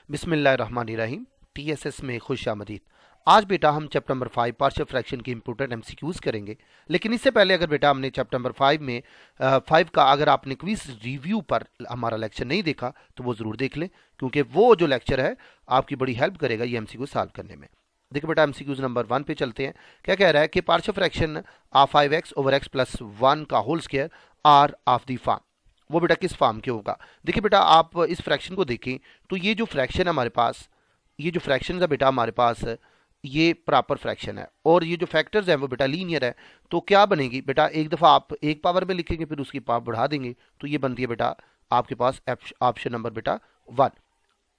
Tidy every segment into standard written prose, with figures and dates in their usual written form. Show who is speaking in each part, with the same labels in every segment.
Speaker 1: बिस्मिल्लाहिर्रहमानिर्रहीम। टीएसएस में खुश आमदीद। आज बेटा हम चैप्टर नंबर 5 पार्शियल फ्रैक्शन के इंपोर्टेंट एमसीक्यूज करेंगे। लेकिन इससे पहले अगर बेटा हमने चैप्टर नंबर 5 में 5 का अगर आपने क्विज रिव्यू पर हमारा लेक्चर नहीं देखा तो वो ज़रूर देख लें, क्योंकि वो जो लेक्चर है आपकी बड़ी हेल्प करेगा ये एमसीक्यू सॉल्व करने में। देखिए बेटा एमसीक्यूज नंबर 1 पे चलते हैं। क्या कह रहा है कि partial fraction of 5x over x plus 1 का whole square are of the form, वो बेटा किस फॉर्म के होगा। देखिए बेटा आप इस फ्रैक्शन को देखें तो ये जो फ्रैक्शन है हमारे पास, ये जो फ्रैक्शन है बेटा हमारे पास ये प्रॉपर फ्रैक्शन है और ये जो फैक्टर्स हैं वो बेटा लीनियर है। तो क्या बनेगी बेटा, एक दफ़ा आप एक पावर में लिखेंगे फिर उसकी पावर बढ़ा देंगे तो ये बनती है बेटा आपके पास ऑप्शन नंबर बेटा 1।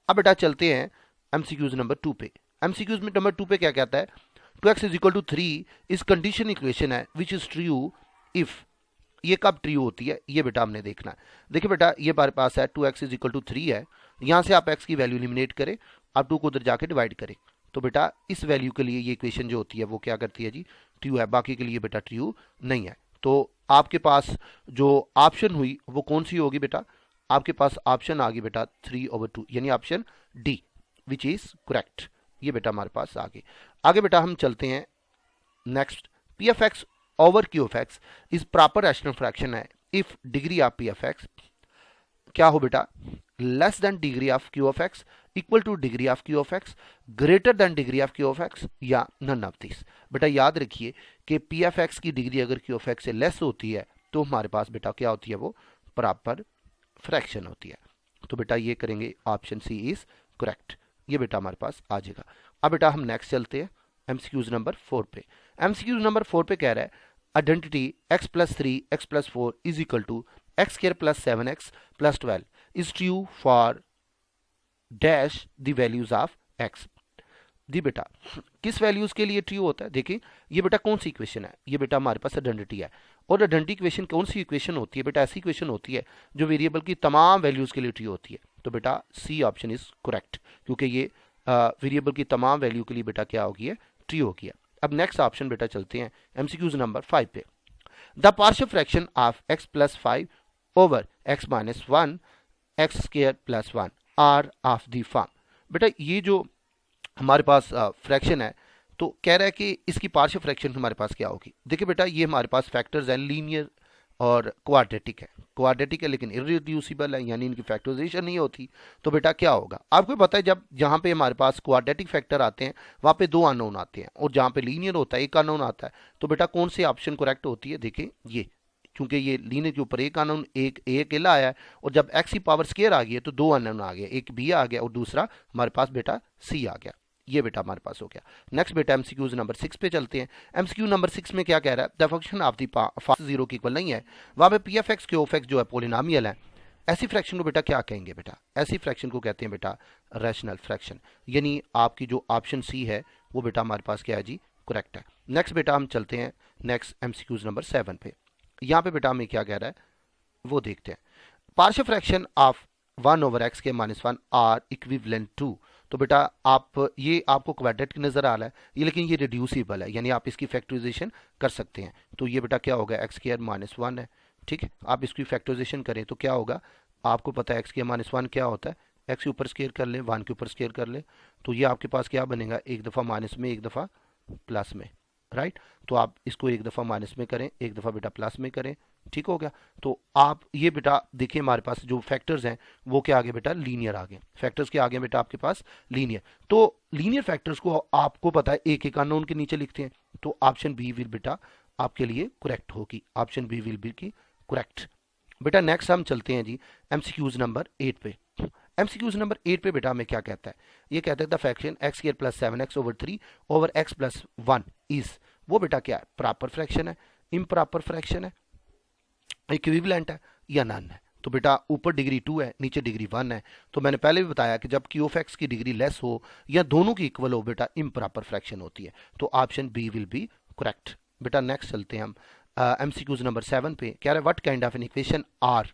Speaker 1: अब बेटा चलते हैं एमसीक्यूज नंबर 2 पे। एमसीक्यूज में नंबर 2 पे क्या कहता है, 2x इज इक्वल टू 3 इस कंडीशन इक्वेशन है विच इज ट्रू इफ, ये कब ट्रू होती है ये बेटा हमने देखना है। देखिए बेटा ये हमारे पास है 2x इज इक्वल टू 3 है, यहाँ से आप x की वैल्यू एलिमिनेट करें, आप 2 को उधर जाके डिवाइड करें तो बेटा इस वैल्यू के लिए ये इक्वेशन जो होती है वो क्या करती है जी, ट्रू है, बाकी के लिए बेटा ट्रू नहीं है। तो आपके पास जो ऑप्शन हुई वो कौन सी होगी बेटा, आपके पास ऑप्शन आ गई बेटा 3/2 यानी option D which is correct. ये बेटा हमारे पास आगे बेटा हम चलते हैं next. P F X over Q F X is proper rational fraction है if degree of P F X क्या हो बेटा, less than degree of Q of X, equal to degree of Q of X, greater than degree of Q of X या none of this. बेटा याद रखिए कि P F x की degree अगर क्यू ऑफ एक्स से less होती है तो हमारे पास बेटा क्या होती है, वो प्रॉपर फ्रैक्शन होती है। तो बेटा ये करेंगे ऑप्शन सी इज करेक्ट, ये बेटा हमारे पास आ जाएगा। अब बेटा हम नेक्स्ट चलते हैं एमसीक्यूज नंबर 4 पे। एमसीक्यूज नंबर 4 पे कह रहा है identity x plus 3 x plus 4 is equal to x square plus 7x plus 12 is true for dash the values of x। दी बेटा किस वैल्यूज के लिए ट्रू होता है, देखिए ये बेटा कौन सी इक्वेशन है, ये बेटा हमारे पास आइडेंटिटी है और आइडेंटिटी इक्वेशन कौन सी इक्वेशन होती है बेटा, ऐसी इक्वेशन होती है जो वेरिएबल की तमाम वैल्यूज के लिए ट्रू होती है। तो बेटा सी ऑप्शन इज करेक्ट, क्योंकि ये वेरिएबल की तमाम वैल्यू के लिए बेटा क्या होगी है, ट्रू होगी है। अब नेक्स्ट ऑप्शन बेटा चलते हैं एमसीक्यूज नंबर 5 पे। The partial fraction of x plus 5 over x minus 1 x square plus 1 are of the form. बेटा ये जो हमारे पास फ्रैक्शन है तो कह रहा है कि इसकी पार्शियल फ्रैक्शन हमारे पास क्या होगी। देखिए बेटा ये हमारे पास फैक्टर्स हैं, लीनियर और क्वाड्रेटिक है लेकिन इररिड्यूसिबल है, यानी इनकी फैक्टराइजेशन नहीं होती। तो बेटा क्या होगा, आपको पता है जब जहाँ पे हमारे पास क्वाड्रेटिक फैक्टर आते हैं वहाँ पे 2 अननोन आते हैं और जहाँ पे लीनियर होता है 1 अननोन आता है। तो बेटा कौन सी ऑप्शन करेक्ट होती है, देखिए ये, क्योंकि ये लीनियर के ऊपर 1 अननोन एक अकेला आया है और जब एक्स की पावर स्क्वायर आ गई है तो 2 अननोन आ गया, एक बी आ गया और दूसरा हमारे पास बेटा सी आ गया। ये बेटा हमारे पास हो गया। नेक्स्ट बेटा एमसीक्यूज नंबर 6 पे चलते हैं। एमसीक्यू नंबर 6 में क्या कह रहा है, the function of the fast 0 की इक्वल नहीं है, वहाँ पे P F x Q F x जो है पोलिनोमियल है। ऐसी फ्रैक्शन को बेटा क्या कहेंगे, बेटा ऐसी फ्रैक्शन को कहते हैं बेटा रैशनल फ्रैक्शन, यानी आपकी जो ऑप्शन सी है वो बेटा हमारे पास क्या है जी, करेक्ट है। नेक्स्ट बेटा हम चलते हैं नेक्स्ट एमसीक्यूज नंबर 7 पे। यहाँ पे बेटा हमें क्या कह रहा है वो देखते हैं। Partial fraction of 1 over x के माइनस 1 आर इक्विवेलेंट टू। तो बेटा आप ये आपको क्वाड्रेटिक नजर आ रहा है ये, लेकिन ये रिड्यूसिबल है, यानी आप इसकी फैक्टराइजेशन कर सकते हैं। तो ये बेटा क्या होगा, एक्स स्क्वायर माइनस 1 है, ठीक है। आप इसकी फैक्टराइजेशन करें तो क्या होगा, आपको पता है एक्स स्क्वायर माइनस 1 क्या होता है, एक्स के ऊपर स्क्वायर कर ले 1 के ऊपर स्क्वायर कर ले, तो ये आपके पास क्या बनेगा, एक दफ़ा माइनस में एक दफ़ा प्लस में, राइट। तो आप इसको एक दफ़ा माइनस में करें एक दफ़ा बेटा प्लस में करें, ठीक हो गया। तो आप ये बेटा देखिए हमारे पास जो फैक्टर्स हैं वो क्या आगे बेटा, लीनियर आगे, फैक्टर्स के आगे बेटा आपके पास लीनियर। तो लीनियर फैक्टर्स को आपको पता है एक एक अननोन के नीचे लिखते हैं, तो ऑप्शन बी विल बेटा आपके लिए करेक्ट होगी, ऑप्शन बी विल बी की करेक्ट। बेटा नेक्स्ट हम चलते हैं जी एमसीक्यूज नंबर 8 पे। एमसीक्यूज नंबर 8 पे बेटा हमें क्या कहता है, ये कहता है the fraction x square plus 7x over 3 over x plus 1 is, वो बेटा क्या है, प्रॉपर फ्रैक्शन है, इम्प्रॉपर फ्रैक्शन है, इक्विवेलेंट है या नन है। तो बेटा ऊपर डिग्री 2 है नीचे डिग्री 1 है। तो मैंने पहले भी बताया कि जब क्यू ऑफ एक्स की डिग्री लेस हो या दोनों की इक्वल हो बेटा इम्प्रॉपर फ्रैक्शन होती है। तो option B will be correct. बेटा नेक्स्ट चलते हैं हम एमसीक्यूज नंबर 7 पे। क्या है, what kind of an equation are,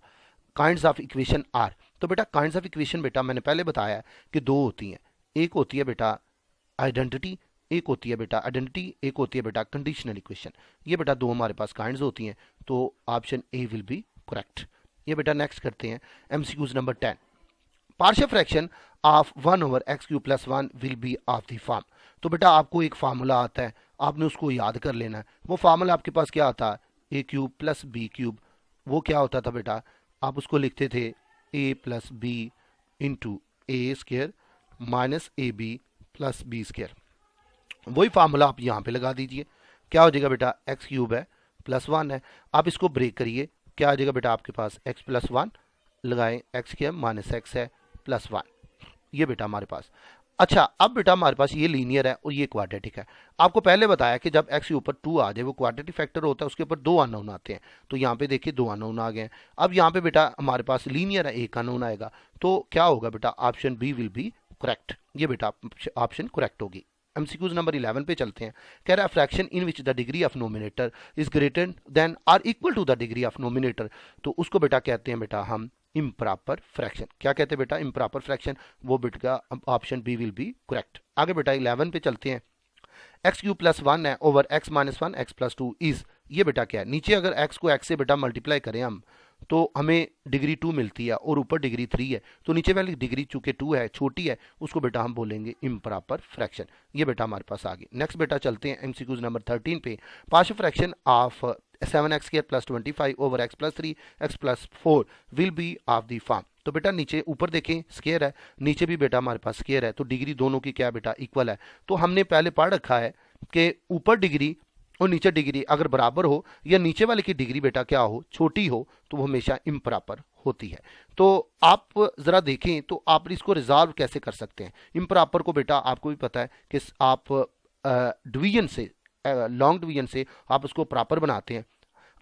Speaker 1: kinds of equation are. तो बेटा काइंड्स ऑफ इक्वेशन बेटा मैंने पहले बताया कि 2 होती हैं, एक होती है बेटा आइडेंटिटी, एक होती है बेटा आइडेंटिटी, एक होती है बेटा कंडीशनल इक्वेशन। ये बेटा 2 हमारे पास काइंड्स होती हैं, तो option A will be correct. ये बेटा नेक्स्ट करते हैं MCQs number 10। Partial fraction of 1/x³ + 1 will be of the form. तो बेटा आपको एक फार्मूला आता है, आपने उसको याद कर लेना है। वो फार्मूला आपके पास क्या आता है, a³ + b³। वो क्या होता था बेटा, आप उसको लिखते थे a + b into a² minus ab + b²। वही फार्मूला आप यहाँ पे लगा दीजिए। क्या हो जाएगा बेटा, x³ है +1 है। आप इसको ब्रेक करिए, क्या आ जाएगा बेटा आपके पास, x + 1 लगाएं, x² माइनस x है +1। ये बेटा हमारे पास। अच्छा, अब बेटा हमारे पास ये लीनियर है और ये क्वाड्रेटिक है। आपको पहले बताया कि जब x के ऊपर 2 आ जाए वो क्वाड्रेटिक फैक्टर होता है, उसके ऊपर 2 अननोन आते हैं। तो यहाँ पे देखिए 2 अननोन आ गए हैं। अब यहाँ पे बेटा हमारे पास लीनियर है, एक अननोन आएगा। तो क्या होगा बेटा, option B will be correct. ये बेटा ऑप्शन करेक्ट होगी। एमसीक्यूज नंबर 11 पे चलते हैं। कह रहा है fraction in which the degree of nominator is greater than or equal to the degree of nominator. तो उसको बेटा कहते हैं बेटा हम इम्प्रॉपर फ्रैक्शन। क्या कहते हैं बेटा, इम्प्रॉपर फ्रैक्शन। वो बेटा option B will be correct. आगे बेटा 11 पे चलते हैं। x³ + 1 है ओवर x - 1 x + 2 इज। ये बेटा क्या है, नीचे अगर x को x से बेटा मल्टीप्लाई करें हम तो हमें डिग्री 2 मिलती है और ऊपर डिग्री 3 है। तो नीचे वाली डिग्री चूंकि 2 है, छोटी है, उसको बेटा हम बोलेंगे इम्प्रॉपर फ्रैक्शन। ये बेटा हमारे पास आ गई। नेक्स्ट बेटा चलते हैं एमसीक्यूज नंबर 13 पे। Partial fraction of 7x² + 25 over x + 3 x + 4 will be of the form. तो बेटा नीचे ऊपर देखें स्क्वायर है, नीचे भी बेटा हमारे पास स्क्वायर है, तो डिग्री दोनों की क्या बेटा इक्वल है। तो हमने पहले पढ़ रखा है कि ऊपर डिग्री और नीचे डिग्री अगर बराबर हो या नीचे वाले की डिग्री बेटा क्या हो, छोटी हो, तो वो हमेशा इम्प्रॉपर होती है। तो आप जरा देखें तो आप इसको रिजॉल्व कैसे कर सकते हैं। इम्प्रॉपर को बेटा आपको भी पता है कि आप डिवीजन से, लॉन्ग डिवीजन से आप उसको प्रॉपर बनाते हैं।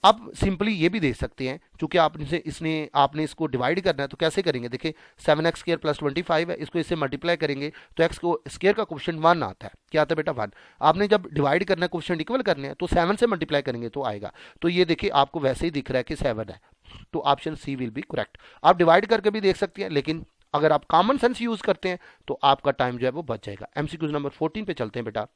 Speaker 1: अब सिंपली ये भी देख सकते हैं, क्योंकि आपने इसको डिवाइड करना है, तो कैसे करेंगे, देखिए 7x² + 25 है, इसको इससे मल्टीप्लाई करेंगे तो x को स्क्वायर का कोएफिशिएंट 1 आता है। क्या आता है बेटा, 1। आपने जब डिवाइड करना है, कोएफिशिएंट इक्वल करने हैं, तो 7 से मल्टीप्लाई करेंगे तो आएगा। तो ये देखिए आपको वैसे ही दिख रहा है कि 7 है, तो option C will be correct. आप डिवाइड करके भी देख सकते हैं, लेकिन अगर आप कॉमन सेंस यूज करते हैं तो आपका टाइम जो है वो बच जाएगा। एमसीक्यूज नंबर 14 पे चलते हैं बेटा।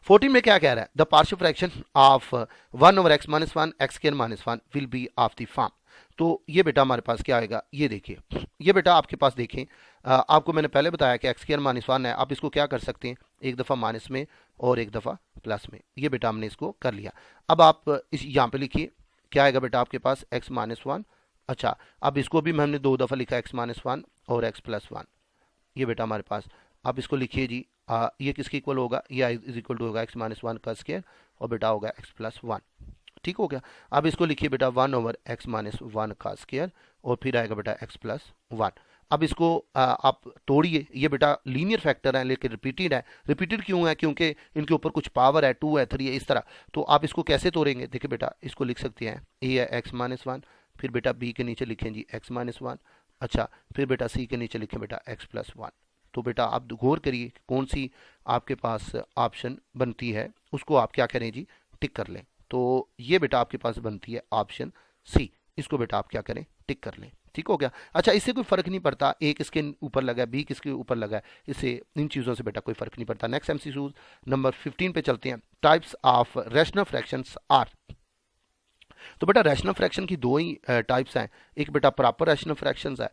Speaker 1: 14 में क्या कह रहा है, the partial fraction of 1/x - 1 x² - 1 will be of the form. तो ये बेटा हमारे पास क्या आएगा, ये देखिए, ये बेटा आपके पास देखें, आपको मैंने पहले बताया कि x² - 1 है। आप इसको क्या कर सकते हैं, एक दफ़ा माइनस में और एक दफ़ा प्लस में। ये बेटा हमने इसको कर लिया। अब आप इस यहाँ पे लिखिए, क्या आएगा बेटा आपके पास, x - 1। अच्छा, अब इसको भी हमने 2 दफ़ा लिखा, x - 1 और x + 1। ये बेटा हमारे पास, आप इसको लिखिए जी, ये किसके इक्वल होगा, ये इज इक्वल टू होगा x - 1 का स्क्वायर और बेटा होगा x + 1। ठीक हो गया। अब इसको लिखिए बेटा 1/x - 1 का स्क्वायर और फिर आएगा बेटा x + 1। अब इसको आप तोड़िए, ये बेटा लीनियर फैक्टर है लेकिन रिपीटेड है। रिपीटेड क्यों है, क्योंकि इनके ऊपर कुछ पावर है, 2 है, 3 है, इस तरह। तो आप इसको कैसे तोड़ेंगे, देखिए बेटा इसको लिख सकते हैं, a है x - 1, फिर बेटा b के नीचे लिखें जी x - 1। अच्छा, फिर बेटा c के नीचे लिखें बेटा x + 1। तो बेटा आप गौर करिए कौन सी आपके पास ऑप्शन बनती है, उसको आप क्या करें जी, टिक कर लें। तो ये बेटा आपके पास बनती है ऑप्शन सी, इसको बेटा आप क्या करें, टिक कर लें। ठीक हो गया। अच्छा, इससे कोई फर्क नहीं पड़ता ए किसके ऊपर लगा है, बी किसके ऊपर लगा है, इससे इन चीज़ों से बेटा कोई फर्क नहीं पड़ता। नेक्स्ट एमसीक्यू नंबर 15 पे चलते हैं। Types of rational fractions are. तो बेटा रैशनल फ्रैक्शन की दो ही टाइप्स हैं, एक बेटा प्रॉपर रैशनल फ्रैक्शंस है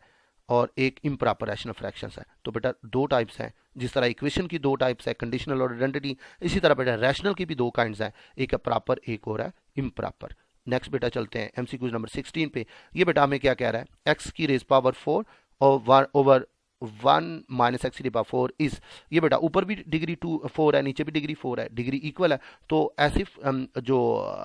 Speaker 1: और एक इम्प्रॉपर रैशनल फ्रैक्शंस है। तो बेटा दो टाइप्स हैं, जिस तरह इक्वेशन की दो टाइप्स है, कंडीशनल और आइडेंटिटी, इसी तरह बेटा रैशनल की भी दो काइंड्स हैं, एक है प्रॉपर, एक और है इम्प्रॉपर। नेक्स्ट बेटा चलते हैं एमसीक्यूज नंबर 16 पे। ये बेटा हमें क्या कह रहा है, x की रेज पावर 4 और ओवर 1 - x⁴ इज। ये बेटा ऊपर भी डिग्री 4 है, नीचे भी डिग्री 4 है, डिग्री इक्वल है। तो ऐसी जो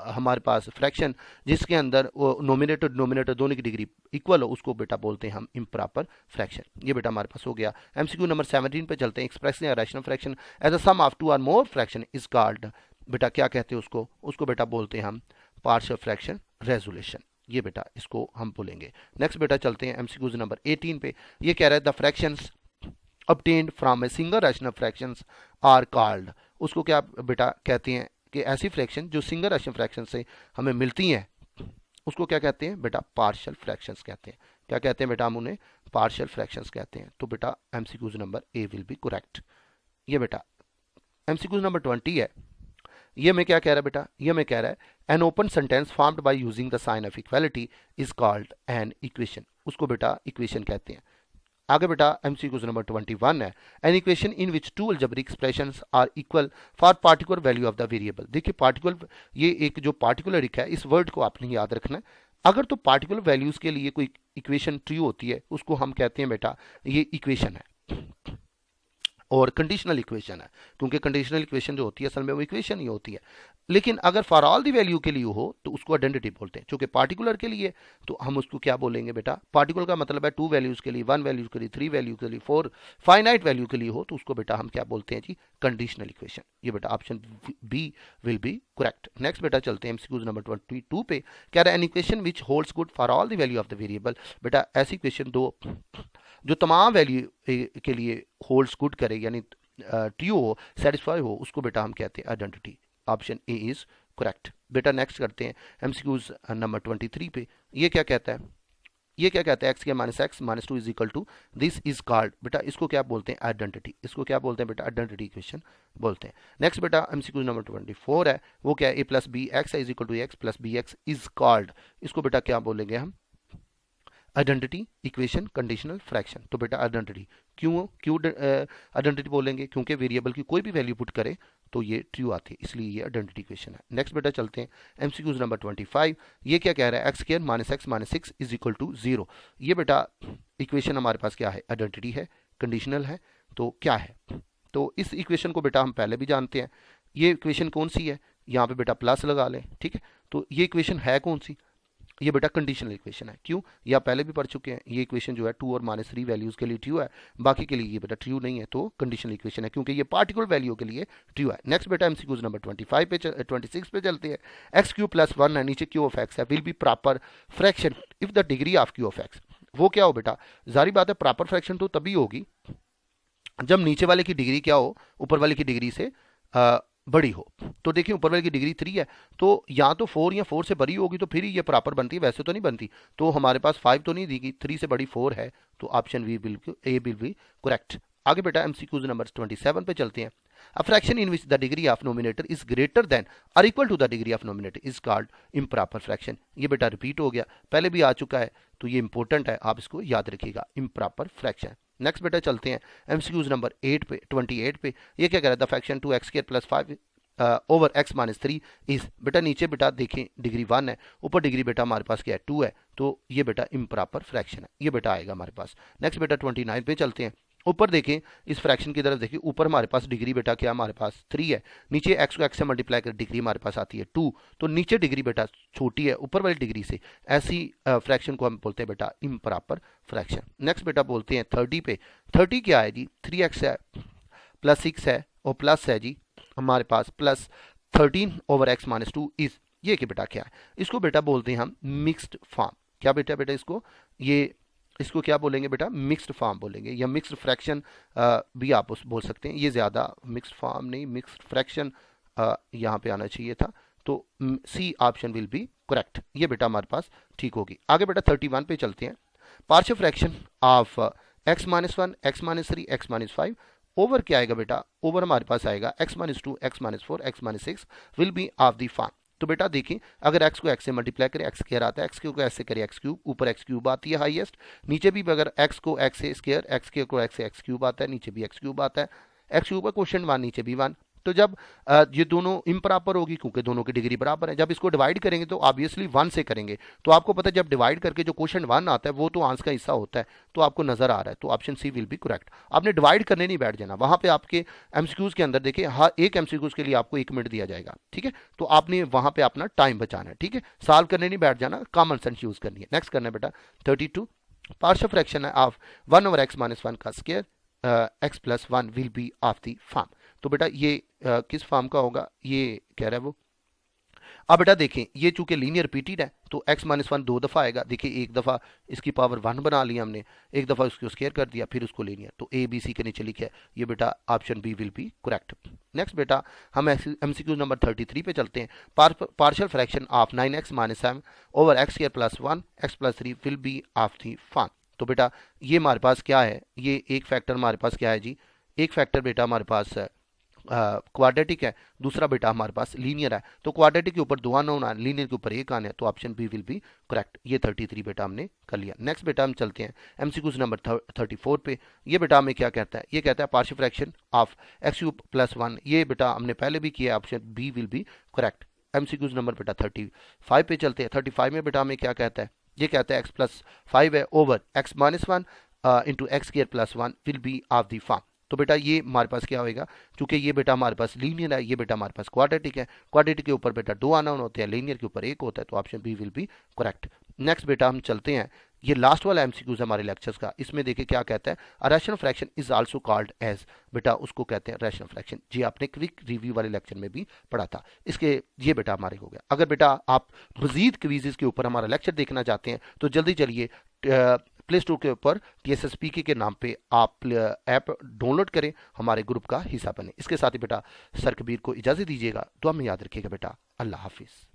Speaker 1: हमारे पास फ्रैक्शन जिसके अंदर नोमिनेटर डिनोमिनेटर दोनों की डिग्री इक्वल हो, उसको बेटा बोलते हैं हम इम्प्रॉपर फ्रैक्शन। ये बेटा हमारे पास हो गया। एमसीक्यू नंबर 17 पे चलते हैं। Expressing rational fraction as a sum of 2 और मोर फ्रैक्शन इज कॉल्ड। बेटा क्या कहते हैं उसको बेटा बोलते हैं हम पार्शियल फ्रैक्शन रेजोल्यूशन। ये बेटा इसको हम बोलेंगे। नेक्स्ट बेटा चलते हैं एमसीक्यूज नंबर 18 पे। ये कह रहा है the fractions obtained from a single rational fractions are called। उसको क्या बेटा कहते हैं कि ऐसी फ्रैक्शन जो सिंगल रैशनल फ्रैक्शन से हमें मिलती हैं, उसको क्या कहते हैं बेटा, पार्शियल फ्रैक्शंस कहते हैं। क्या कहते हैं बेटा, हम उन्हें पार्शियल फ्रैक्शंस कहते हैं। तो बेटा MCQs number A will be correct. ये बेटा एमसीक्यूज नंबर 20 है। ये मैं क्या कह रहा है बेटा, ये मैं कह रहा है an open sentence formed by using the sign of equality is called an equation. उसको बेटा इक्वेशन कहते हैं। आगे बेटा एमसीक्यूज नंबर 21 है, an equation in which two algebraic expressions are equal for particular value of the variable. देखिए particular, ये एक जो पार्टिकुलर है इस वर्ड को आपने याद रखना है। अगर तो पार्टिकुलर वैल्यूज के लिए कोई इक्वेशन ट्रू होती है उसको हम कहते हैं बेटा ये इक्वेशन है, और कंडीशनल इक्वेशन है, क्योंकि कंडीशनल इक्वेशन जो होती है असल में वो इक्वेशन ही होती है। लेकिन अगर फॉर ऑल दी वैल्यू के लिए हो तो उसको आइडेंटिटी बोलते हैं। क्योंकि पार्टिकुलर के लिए तो हम उसको क्या बोलेंगे बेटा, पार्टिकुलर का मतलब है 2 वैल्यूज के लिए, 1 वैल्यूज के लिए, 3 वैल्यू के लिए, 4 फाइनाइट वैल्यू के लिए हो तो उसको बेटा हम क्या बोलते हैं जी, कंडीशनल इक्वेशन। ये बेटा option B will be correct. Next बेटा चलते हैं एमसीक्यूज नंबर 22 पे। कह रहा है an equation which holds good for all the value of the variable. बेटा ऐसी इक्वेशन दो जो तमाम वैल्यू के लिए होल्ड्स गुड करे, यानी ट्रू हो, सेटिस्फाई हो, उसको बेटा हम कहते हैं identity. Option A is correct. बेटा नेक्स्ट करते हैं एमसीक्यूज नंबर 23 पे। ये क्या कहता है, ये क्या कहता है, एक्स के minus x minus 2 is equal to this is called. बेटा इसको क्या बोलते हैं, आइडेंटिटी। इसको क्या बोलते हैं बेटा, आइडेंटिटी इक्वेशन बोलते हैं। नेक्स्ट बेटा एमसीक्यूज नंबर 24 है, वो क्या है, ए प्लस बी एक्स है is equal to x plus b x is called. इसको बेटा क्या बोलेंगे हम, आइडेंटिटी इक्वेशन कंडीशनल फ्रैक्शन। तो बेटा आइडेंटिटी क्यों आइडेंटिटी बोलेंगे, क्योंकि वेरिएबल की कोई भी वैल्यू पुट करे तो ये ट्रू आती है, इसलिए ये आइडेंटिटी इक्वेशन है। नेक्स्ट बेटा चलते हैं एमसीक्यूज नंबर 25। ये क्या कह रहा है, x square minus x minus 6 is equal to 0। ये बेटा इक्वेशन हमारे पास क्या है, आइडेंटिटी है, कंडीशनल है। तो क्या है, तो इस इक्वेशन को बेटा हम पहले भी जानते हैं। ये इक्वेशन कौन सी है, यहाँ पे बेटा प्लस लगा लें, ठीक है। तो ये इक्वेशन है कौन सी, ये बेटा कंडीशनल इक्वेशन है। क्यों, ये आप पहले भी पढ़ चुके हैं। ये इक्वेशन जो है 2 और माइनस 3 वैल्यूज के लिए ट्रू है, बाकी के लिए ये बेटा ट्रू नहीं है, तो कंडीशनल इक्वेशन है, क्योंकि ये पार्टिकुलर वैल्यू के लिए ट्रू है। नेक्स्ट बेटा एमसीक्यूज नंबर 26 पे चलते हैं। एक्स क्यू प्लस 1 है, नीचे क्यू ऑफ एक्स है, will be proper fraction if the degree of Q of x. वो क्या हो बेटा, जारी बात है प्रॉपर फ्रैक्शन तो तभी होगी जब नीचे वाले की डिग्री क्या हो, ऊपर वाले की डिग्री से बड़ी हो। तो देखिए ऊपर वाले की डिग्री 3 है, तो या तो 4 या 4 से बड़ी होगी तो फिर ही ये प्रॉपर बनती है, वैसे तो नहीं बनती। तो हमारे पास 5 तो नहीं दी गई, 3 से बड़ी 4 है, तो option A will be correct. आगे बेटा एमसीक्यूज नंबर 27 पे चलते हैं। A fraction in which the degree of nominator is greater than और equal to the degree of nominator is called improper fraction. ये बेटा रिपीट हो गया, पहले भी आ चुका है, तो ये इंपॉर्टेंट है, आप इसको याद रखिएगा, इम्प्रॉपर फ्रैक्शन। नेक्स्ट बेटा चलते हैं एमसीक्यूज नंबर 28 पे। ये क्या कह रहा है, the fraction 2x² + 5 over x minus 3 is. बेटा नीचे बेटा देखें डिग्री 1 है, ऊपर डिग्री बेटा हमारे पास क्या है 2 है, तो ये बेटा इम्प्रॉपर फ्रैक्शन है, ये बेटा आएगा हमारे पास। नेक्स्ट बेटा 29 पे चलते हैं। ऊपर देखें इस फ्रैक्शन की तरफ देखिए, ऊपर हमारे पास डिग्री बेटा क्या हमारे पास 3 है, नीचे x को x से मल्टीप्लाई कर डिग्री हमारे पास आती है 2, तो नीचे डिग्री बेटा छोटी है ऊपर वाली डिग्री से, ऐसी फ्रैक्शन को हम बोलते हैं बेटा इम्प्रॉपर फ्रैक्शन। नेक्स्ट बेटा बोलते हैं 30 पे। 30 क्या है जी, 3x है प्लस 6 है और प्लस है जी हमारे पास plus 13 over x minus 2 is. ये कि बेटा क्या है, इसको बेटा बोलते हैं हम मिक्स्ड फॉर्म। क्या बेटा बेटा इसको क्या बोलेंगे बेटा, मिक्स्ड फॉर्म बोलेंगे, या मिक्स्ड फ्रैक्शन भी आप बोल सकते हैं। ये ज़्यादा मिक्स्ड फॉर्म नहीं, मिक्स्ड फ्रैक्शन यहाँ पे आना चाहिए था, तो C option will be correct. ये बेटा हमारे पास ठीक होगी। आगे बेटा 31 पे चलते हैं। Partial fraction of x minus 1 x minus 3 x minus 5 over क्या आएगा बेटा, ओवर हमारे पास आएगा x minus 2 x minus 4 x minus 6 will be of the form. तो बेटा देखिए अगर x को x से मल्टीप्लाई करें x स्क्वायर आता है, x को x से करें x क्यूब, ऊपर x क्यूब आती है हाईएस्ट, नीचे भी अगर x को x से स्क्वायर, x स्क्वायर को x से x क्यूब आता है, नीचे भी x क्यूब आता है, x क्यूब का क्वेश्चन 1 नीचे भी 1। तो जब ये दोनों इम्प्रॉपर होगी क्योंकि दोनों की डिग्री बराबर है, जब इसको डिवाइड करेंगे तो ऑब्वियसली 1 से करेंगे, तो आपको पता है जब डिवाइड करके जो क्वेश्चन 1 आता है वो तो आंसर का हिस्सा होता है, तो आपको नजर आ रहा है, तो option C will be correct. आपने डिवाइड करने नहीं बैठ जाना, वहां पे आपके एमसीक्यूज के अंदर देखिए हर एक एमसीक्यूज के लिए आपको 1 मिनट दिया जाएगा, ठीक है, तो आपने वहां पे अपना टाइम बचाना है, ठीक है, सॉल्व करने नहीं बैठ जाना, कॉमन सेंस यूज करनी है। नेक्स्ट करना है बेटा 32। पार्शियल फ्रैक्शन है ऑफ 1 ओवर x माइनस 1 का square x plus 1 will be of the form. तो बेटा ये किस फॉर्म का होगा, ये कह रहा है वो। अब बेटा देखें ये चूंकि लीनियर रिपीटेड है तो x माइनस 1 2 दफ़ा आएगा। देखिए एक दफ़ा इसकी पावर 1 बना लिया हमने, एक दफ़ा उसको स्क्वायर कर दिया, फिर उसको लीनियर, तो ए बी सी के नीचे लिखा है, ये बेटा option B will be correct. Next बेटा हम एमसीक्यू नंबर 33 पे चलते हैं। Partial fraction of 9x minus 7 over x square plus 1 x plus 3 will be of the form. तो बेटा ये हमारे पास क्या है, ये एक फैक्टर हमारे पास क्या है जी, एक फैक्टर बेटा हमारे पास है क्वाड्रेटिक है, दूसरा बेटा हमारे पास लीनियर है। तो क्वाड्रेटिक के ऊपर 2 अननोन आने, लीनियर के ऊपर 1 आने, तो option B will be correct. ये 33 बेटा हमने कर लिया। नेक्स्ट बेटा हम चलते हैं एमसीक्यूज नंबर 34 पे। ये बेटा हमें क्या कहता है, ये कहता है partial fraction of x cube plus 1। ये बेटा हमने पहले भी किया, option B will be correct. MCQs number बेटा 35 पे चलते हैं। 35 में बेटा हमें क्या कहता है, ये कहता है एक्स प्लस 5 है over x minus 1 into x square plus 1 will be of the form. तो बेटा ये हमारे पास क्या होएगा, क्योंकि ये बेटा हमारे पास लीनियर है, ये बेटा हमारे पास क्वाड्रेटिक है। क्वाड्रेटिक के ऊपर बेटा 2 अननोन होते हैं, लीनियर के ऊपर 1 होता है, तो option B will be correct. Next बेटा हम चलते हैं, ये लास्ट वाला एमसीक्यूज हमारे लेक्चर्स का। इसमें देखिए क्या कहता है, a rational fraction is also called as, बेटा उसको कहते हैं रैशनल फ्रैक्शन। जी आपने क्विक रिव्यू वाले लेक्चर में भी पढ़ा था। इसके ये बेटा हमारे हो गया। अगर बेटा आप मजीद क्विज़ेस के ऊपर हमारा लेक्चर देखना चाहते हैं तो जल्दी चलिए प्ले स्टोर के ऊपर TSSPK के नाम पे आप ऐप डाउनलोड करें, हमारे ग्रुप का हिस्सा बने। इसके साथ ही बेटा सर कबीर को इजाज़त दीजिएगा, दुआ में याद रखिएगा बेटा। अल्लाह हाफिज़।